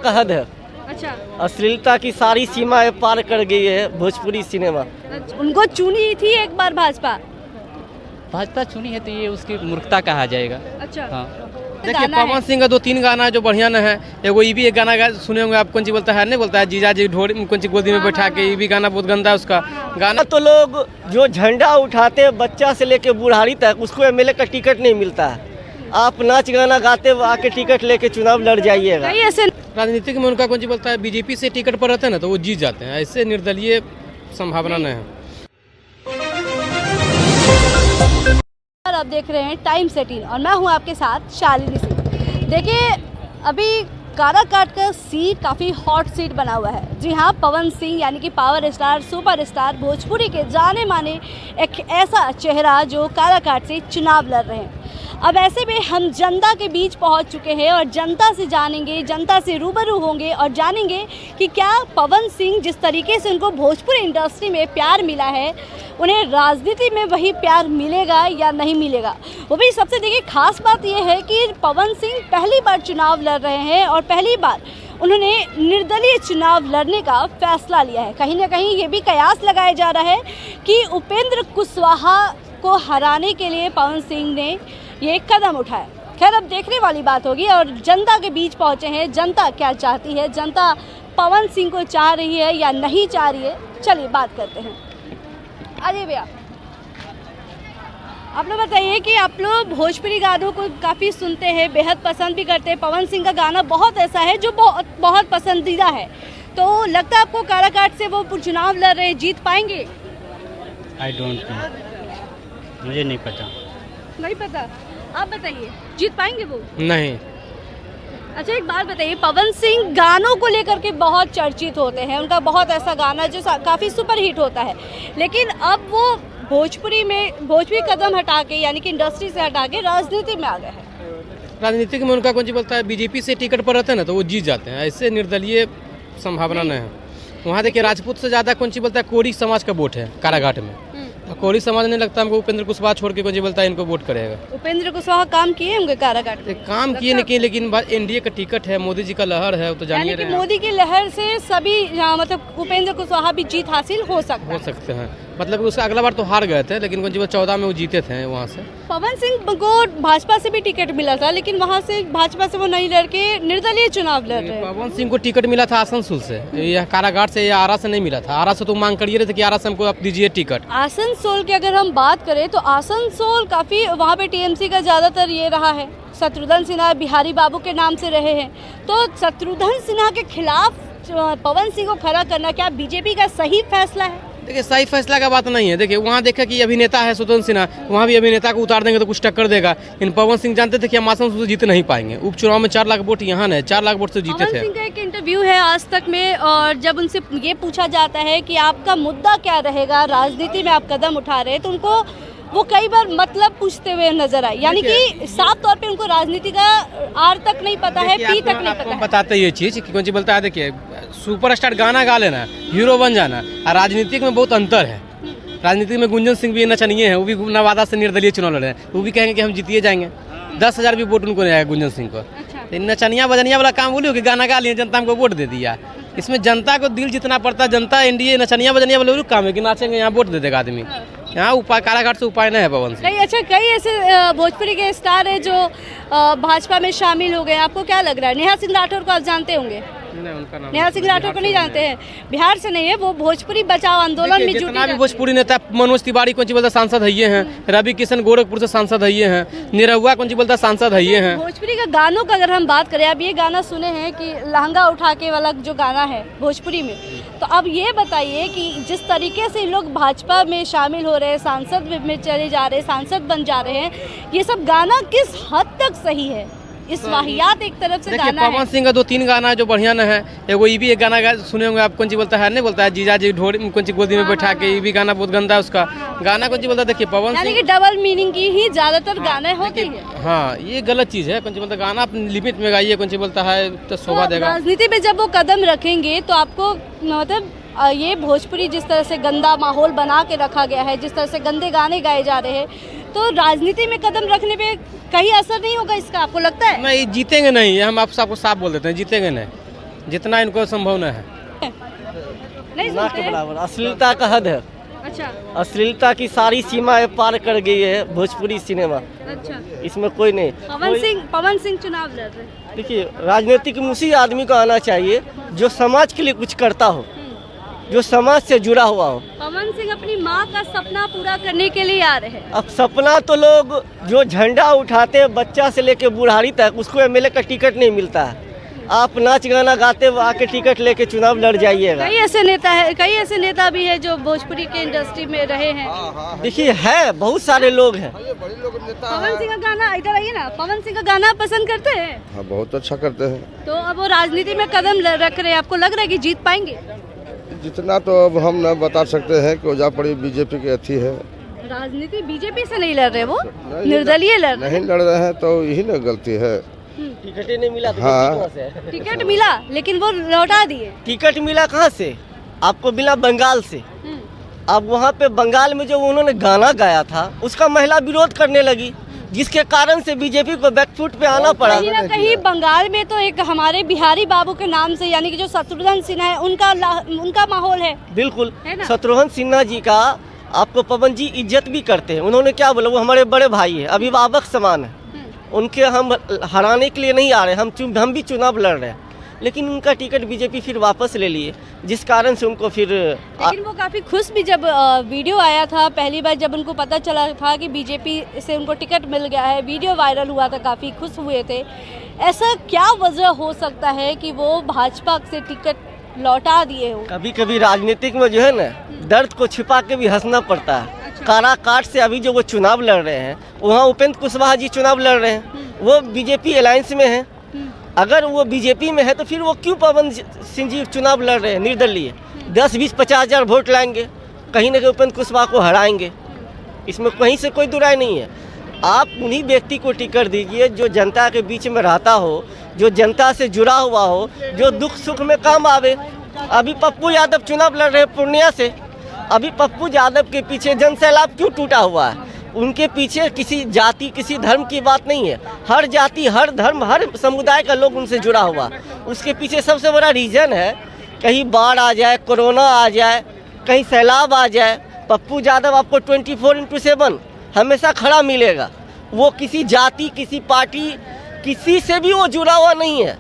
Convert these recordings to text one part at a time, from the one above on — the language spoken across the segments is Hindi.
का हद है। अच्छा, अश्लीलता की सारी सीमाएं पार कर गई है भोजपुरी सिनेमा। उनको चुनी थी एक बार भाजपा चुनी है तो ये उसकी मूर्खता कहा जाएगा। अच्छा हाँ। देखिए गाना है। पवन सिंह का 2-3 गाना जो बढ़िया न है। एगो ये भी एक गाना सुने होंगे आप, कौन सी बोलता है, नहीं बोलता है जीजा जी ढोरी कौन सी गोदी में बैठा के, ये भी गाना बहुत गंदा है उसका गाना। तो लोग जो झंडा उठाते हैं बच्चा से लेके बुढ़ारी तक, उसको एमएलए का टिकट नहीं मिलता है। आप नाच गाना गाते आके टिकट लेके चुनाव लड़ जाइएगा। कई ऐसे राजनीतिक में उनका कौन सी बोलता है, बीजेपी से टिकट पर रहते हैं ना तो वो जीत जाते हैं, ऐसे निर्दलीय संभावना नहीं है। आप देख रहे हैं टाइम्स 18 और मैं हूं आपके साथ शालिनी सिंह। देखिए अभी काराकाट का सीट काफ़ी हॉट सीट बना हुआ है। जी हाँ, पवन सिंह यानी कि power star, super star, Bhojpuri के जाने माने एक ऐसा चेहरा जो काराकाट से चुनाव लड़ रहे हैं। अब ऐसे में हम जनता के बीच पहुंच चुके हैं और जनता से जानेंगे, जनता से रूबरू होंगे और जानेंगे कि क्या पवन सिंह जिस तरीके से उनको भोजपुरी इंडस्ट्री में प्यार मिला है, उन्हें राजनीति में वही प्यार मिलेगा या नहीं मिलेगा। वो भी सबसे देखिए खास बात यह है कि पवन सिंह पहली बार चुनाव लड़ रहे हैं और पहली बार उन्होंने निर्दलीय चुनाव लड़ने का फैसला लिया है। कहीं ना कहीं ये भी कयास लगाया जा रहा है कि उपेंद्र कुशवाहा को हराने के लिए पवन सिंह ने ये कदम उठाया। खैर अब देखने वाली बात होगी और जनता के बीच पहुंचे हैं, जनता क्या चाहती है, जनता पवन सिंह को चाह रही है या नहीं चाह रही है। चलिए बात करते हैं। अरे भैया, आप लोग बताइए कि आप लोग भोजपुरी गानों को काफ़ी सुनते हैं, बेहद पसंद भी करते हैं। पवन सिंह का गाना बहुत ऐसा है जो बहुत पसंदीदा है, तो लगता है आपको काराकाट से वो चुनाव लड़ रहे, जीत पाएंगे? आई डोंट नो, मुझे नहीं पता। नहीं पता, आप बताइए, जीत पाएंगे वो? नहीं। अच्छा एक बात बताइए, पवन सिंह गानों को लेकर के बहुत चर्चित होते हैं, उनका बहुत ऐसा गाना जो काफ़ी सुपर हिट होता है, लेकिन अब वो भोजपुरी कदम हटा के यानी कि इंडस्ट्री से हटा के राजनीति में आ गए हैं। राजनीतिक में उनका कौन सी बोलता है, बीजेपी से टिकट पर रहते हैं ना तो वो जीत जाते हैं, ऐसे निर्दलीय संभावना नहीं है। वहाँ देखिए राजपूत से ज़्यादा कौन सी बोलता है, कोरी समाज का वोट है काराघाट में। कोरी समाज नहीं लगता हमको उपेंद्र कुशवाहा छोड़ के कौन सी बोलता है इनको वोट करेगा। उपेंद्र कुशवाहा काम किए होंगे काराकाट में? काम किए नहीं किए, लेकिन एनडीए का टिकट है, मोदी जी का लहर है, वो तो जानिए यानी कि मोदी की लहर से सभी मतलब उपेंद्र कुशवाहा भी जीत हासिल हो सकते हैं। मतलब उसका अगला बार तो हार गए थे, लेकिन कौन सी 14 में वो जीते थे वहाँ से। पवन सिंह को भाजपा से भी टिकट मिला था, लेकिन वहाँ से भाजपा से वो नहीं लड़के निर्दलीय चुनाव लड़ रहे हैं। पवन सिंह को टिकट मिला था आसनसोल से, यह कारागार से या आरा से नहीं मिला था। आरा से तो मांग करिए रहे थे कि आरा से हमको आप दीजिए टिकट। आसनसोल की अगर हम बात करें तो आसनसोल काफ़ी वहाँ पे टीएमसी का ज़्यादातर ये रहा है, शत्रुघ्न सिन्हा बिहारी बाबू के नाम से रहे हैं, तो शत्रुघ्न सिन्हा के खिलाफ पवन सिंह को खड़ा करना क्या बीजेपी का सही फैसला है? देखिए सही फैसला का बात नहीं है। देखिए वहाँ देखा कि अभिनेता है शत्रुघ्न सिन्हा, वहाँ भी अभिनेता को उतार देंगे तो कुछ टक्कर देगा। इन पवन सिंह जानते थे कि हम आसनसोल से जीत नहीं पाएंगे। उपचुनाव में 4 लाख वोट यहाँ है, 4 लाख वोट से जीते थे। पवन सिंह का एक इंटरव्यू है आज तक में और जब उनसे ये पूछा जाता है कि आपका मुद्दा क्या रहेगा, राजनीति में आप कदम उठा रहे हैं, तो उनको वो कई बार मतलब पूछते हुए नजर आए, यानी कि साफ तौर पे उनको राजनीति का आर तक नहीं पता है, पी तक नहीं पता है। बताते ये चीज कि कौन सी बोलता है, देखिए सुपरस्टार गाना गा लेना, हीरो बन जाना और राजनीतिक में बहुत अंतर है। राजनीति में गुंजन सिंह भी नचनिए हैं, वो भी नवादा से निर्दलीय चुनाव लड़े हैं, वो भी कहेंगे कि हम जीतिए जाएंगे। 10,000 भी वोट उनको नहीं आएगा गुंजन सिंह को। अच्छा। नचनिया बजनिया वाला काम बोलियो कि गाना गा लिए, जनता हमको वोट दे दिया। इसमें जनता को दिल जितना पड़ता है, जनता एनडीए नचनिया बजनिया वाले काम है कि नाचेंगे यहाँ वोट दे देगा आदमी। यहाँ उपाय कारागार से उपाय नहीं है पवन सिंह। नहीं, अच्छा कई ऐसे भोजपुरी के स्टार है जो भाजपा में शामिल हो गए, आपको क्या लग रहा है? नेहा सिंह राठौर को आप जानते होंगे? नेहा सिंह राठौर को नहीं जानते हैं? बिहार से नहीं है वो, भोजपुरी बचाओ आंदोलन में जुटी भी भोजपुरी नेता मनोज तिवारी कौन सी बोलता सांसद है ये हैं, रवि किशन गोरखपुर से सांसद है ये हैं, निरहुआ कौन सी बोलता सांसद है ये हैं। भोजपुरी का गानों का अगर हम बात करें, अब ये गाना सुने हैं कि लहंगा उठा के वाला जो गाना है भोजपुरी में, तो अब ये बताइए कि जिस तरीके से लोग भाजपा में शामिल हो रहे हैं, सांसद में चले जा रहे हैं, सांसद बन जा रहे हैं, ये सब गाना किस हद तक सही है? इस वाहियात एक तरफ से गाना है। पवन सिंह का 2-3 गाना जो बढ़िया न है। एगो ये भी एक गाना सुने होंगे आप, कौन सी बोलता है, नहीं बोलता है जीजा जी ढोरी कौन सी गोदी में बैठा के, ये भी गाना बहुत गंदा है उसका गाना। कौन सी बोलता है, देखिए पवन यानी कि डबल मीनिंग की ही ज्यादातर गाने होते हैं। हाँ ये गलत चीज़ है। कौन सी बोलता है गाना आप लिमिट में गाइए, कौन सी बोलता है तो शोभा देगा। राजनीति में जब वो कदम रखेंगे तो आपको मतलब ये भोजपुरी जिस तरह से गंदा माहौल बना के रखा गया है, जिस तरह से गंदे गाने गाए जा रहे हैं, तो राजनीति में कदम रखने पे कहीं असर नहीं होगा इसका, आपको लगता है? नहीं जीतेंगे नहीं, हम आप सबको साफ बोल देते हैं, जीतेंगे नहीं। जितना इनको संभावना है। नहीं ना सुनते के हैं? बराबर अश्लीलता का हद है। अच्छा अश्लीलता की सारी सीमाएं पार कर गई है भोजपुरी सिनेमा। अच्छा। इसमें कोई नहीं। पवन सिंह चुनाव लड़ रहे हैं। देखिए, राजनीतिक में उसी आदमी को आना चाहिए जो समाज के लिए कुछ करता हो, जो समाज से जुड़ा हुआ हो। पवन सिंह अपनी माँ का सपना पूरा करने के लिए आ रहे हैं। अब सपना तो लोग जो झंडा उठाते हैं बच्चा से लेके बुढ़ारी तक, उसको एमएलए का टिकट नहीं मिलता है। आप नाच गाना गाते आके टिकट लेके चुनाव लड़ जाइएगा। कई ऐसे नेता भी है जो भोजपुरी के इंडस्ट्री में रहे हैं। देखिए, है बहुत सारे लोग हैं। पवन सिंह का गाना, इधर आइए ना, पवन सिंह का गाना पसंद करते हैं? हाँ, बहुत अच्छा करते हैं। तो अब वो राजनीति में कदम रख रहे हैं, आपको लग रहा है कि जीत पाएंगे? जितना तो अब हम न बता सकते हैं कि ओजापड़ी बीजेपी की अच्छी है। राजनीति बीजेपी से नहीं लड़ रहे, वो निर्दलीय लड़ रहे नहीं लड़ रहे हैं तो यही न गलती है। टिकट ही नहीं मिला तो हाँ। कहाँ से? टिकट मिला लेकिन वो लौटा दिए। टिकट मिला कहाँ से? आपको मिला बंगाल से। अब वहाँ पे बंगाल में जो उन्होंने गाना गाया था उसका महिला विरोध करने लगी, जिसके कारण से बीजेपी को बैकफुट पे आना पड़ा। कहीं ना कहीं बंगाल में तो एक हमारे बिहारी बाबू के नाम से, यानी कि जो शत्रुघ्न सिन्हा है, उनका माहौल है। बिल्कुल, है ना? शत्रुघ्न सिन्हा जी का आपको पवन जी इज्जत भी करते हैं। उन्होंने क्या बोला, वो हमारे बड़े भाई है, अभिभावक समान है। उनके हम हराने के लिए नहीं आ रहे, हम भी चुनाव लड़ रहे हैं, लेकिन उनका टिकट बीजेपी फिर वापस ले लिए, जिस कारण से उनको फिर लेकिन वो काफ़ी खुश भी जब वीडियो आया था, पहली बार जब उनको पता चला था कि बीजेपी से उनको टिकट मिल गया है, वीडियो वायरल हुआ था, काफ़ी खुश हुए थे। ऐसा क्या वजह हो सकता है कि वो भाजपा से टिकट लौटा दिए हो? कभी कभी राजनीतिक में जो है ना, दर्द को छिपा के भी हंसना पड़ता है। काराकाट से अभी जो वो चुनाव लड़ रहे हैं, वहाँ उपेंद्र कुशवाहा जी चुनाव लड़ रहे हैं, वो बीजेपी अलायंस में हैं। अगर वो बीजेपी में है तो फिर वो क्यों पवन सिंह जी चुनाव लड़ रहे हैं निर्दलीय? 10, 20, 50 हज़ार वोट लाएंगे, कहीं ना कहीं उपेंद्र कुशवाहा को हराएंगे, इसमें कहीं से कोई दुराय नहीं है। आप उन्हीं व्यक्ति को टिकट दीजिए जो जनता के बीच में रहता हो, जो जनता से जुड़ा हुआ हो, जो दुख सुख में काम आवे। अभी पप्पू यादव चुनाव लड़ रहे हैं पूर्णिया से। अभी पप्पू यादव के पीछे जन सैलाब क्यों टूटा हुआ है? उनके पीछे किसी जाति, किसी धर्म की बात नहीं है। हर जाति, हर धर्म, हर समुदाय का लोग उनसे जुड़ा हुआ। उसके पीछे सबसे बड़ा रीज़न है, कहीं बाढ़ आ जाए, कोरोना आ जाए, कहीं सैलाब आ जाए, पप्पू यादव आपको 24/7 हमेशा खड़ा मिलेगा। वो किसी जाति, किसी पार्टी, किसी से भी वो जुड़ा हुआ नहीं है।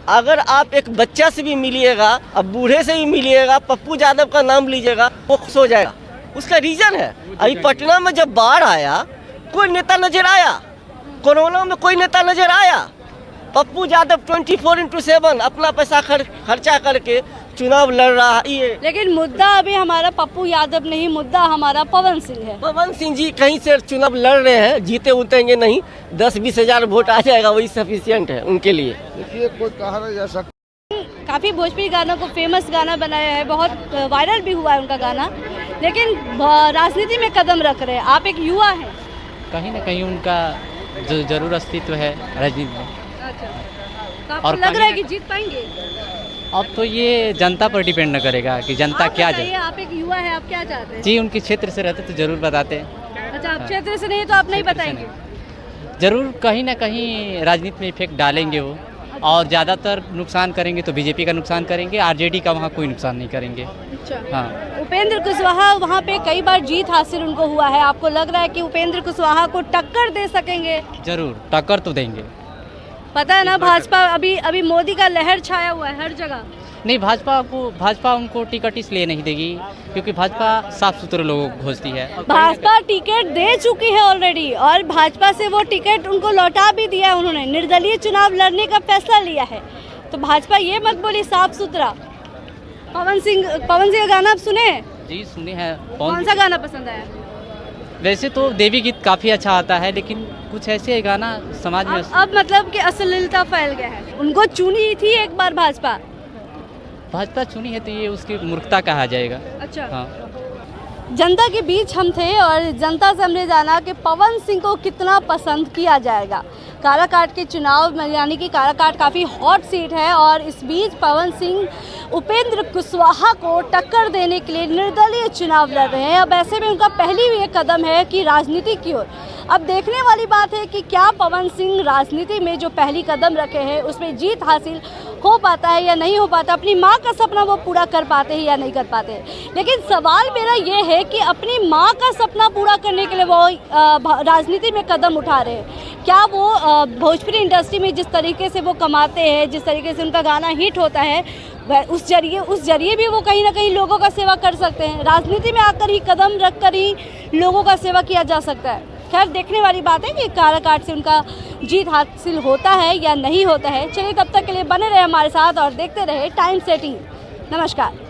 अगर आप एक बच्चा से भी मिलिएगा, अब बूढ़े से भी मिलिएगा, पप्पू यादव का नाम लीजिएगा, वो खुश हो जाएगा। उसका रीज़न है, अभी पटना में जब बाढ़ आया कोई नेता नजर आया, कोरोना में कोई नेता नजर आया? पप्पू यादव 24/7 अपना पैसा खर्चा करके चुनाव लड़ रहा है। लेकिन मुद्दा अभी हमारा पप्पू यादव नहीं, मुद्दा हमारा पवन सिंह है। पवन सिंह जी कहीं से चुनाव लड़ रहे हैं, जीते उतरेंगे नहीं, 10-20 हज़ार वोट आ जाएगा, वही सफिशिएंट है उनके लिए। देखिए, कोई कहा नहीं जा सकता। काफ़ी भोजपुरी गानों को फेमस गाना बनाया है, बहुत वायरल भी हुआ है उनका गाना, लेकिन राजनीति में कदम रख रहे हैं। आप एक युवा हैं, कहीं ना कहीं उनका जो जरूर अस्तित्व है राजनीति में। तो आपको और लग रहा है कि जीत पाएंगे? अब तो ये जनता पर डिपेंड न करेगा कि जनता आप क्या बताइए, आप एक युवा है, आप क्या चाहते हैं? जी, उनके क्षेत्र से रहते तो जरूर बताते। अच्छा, आप क्षेत्र से नहीं तो आप नहीं क्षेत्र से बताएंगे? जरूर कहीं ना कहीं राजनीति में इफेक्ट डालेंगे वो, और ज़्यादातर नुकसान करेंगे तो बीजेपी का नुकसान करेंगे, आरजेडी का वहाँ कोई नुकसान नहीं करेंगे। अच्छा, हाँ, उपेंद्र कुशवाहा वहाँ पे कई बार जीत हासिल उनको हुआ है, आपको लग रहा है कि उपेंद्र कुशवाहा को टक्कर दे सकेंगे? जरूर टक्कर तो देंगे। पता है ना, भाजपा अभी मोदी का लहर छाया हुआ है हर जगह। नहीं, भाजपा उनको टिकट इसलिए नहीं देगी क्योंकि भाजपा साफ सुथरे लोगों को खोजती है। भाजपा टिकट दे चुकी है ऑलरेडी, और भाजपा से वो टिकट उनको लौटा भी दिया है उन्होंने, निर्दलीय चुनाव लड़ने का फैसला लिया है। तो भाजपा ये मत बोली साफ सुथरा। पवन सिंह का गाना आप सुने? जी सुने हैं। कौन सा गाना पसंद आया? वैसे तो देवी गीत काफ़ी अच्छा आता है, लेकिन कुछ ऐसे गाना समाज में अब मतलब कि अश्लीलता फैल गया है। उनको चुनी थी एक बार भाजपा चुनी है तो ये उसकी मूर्खता कहा जाएगा। अच्छा, हाँ, जनता के बीच हम थे और जनता से हमने जाना कि पवन सिंह को कितना पसंद किया जाएगा। काराकाट के चुनाव में, यानी कि काराकाट काफ़ी हॉट सीट है, और इस बीच पवन सिंह उपेंद्र कुशवाहा को टक्कर देने के लिए निर्दलीय चुनाव लड़ रहे हैं। अब ऐसे में उनका पहली ये कदम है कि राजनीति की ओर। अब देखने वाली बात है कि क्या पवन सिंह राजनीति में जो पहली कदम रखे हैं उसमें जीत हासिल हो पाता है या नहीं हो पाता, अपनी माँ का सपना वो पूरा कर पाते हैं या नहीं कर पाते। लेकिन सवाल मेरा ये है कि अपनी माँ का सपना पूरा करने के लिए वो राजनीति में कदम उठा रहे हैं। क्या वो भोजपुरी इंडस्ट्री में जिस तरीके से वो कमाते हैं, जिस तरीके से उनका गाना हिट होता है, उस जरिए भी वो कहीं ना कहीं लोगों का सेवा कर सकते हैं। राजनीति में आकर ही कदम रख कर ही लोगों का सेवा किया जा सकता है। खैर, देखने वाली बात है कि काराकाट से उनका जीत हासिल होता है या नहीं होता है। चलिए, तब तक के लिए बने रहे हमारे साथ और देखते रहे टाइम्स 18। नमस्कार।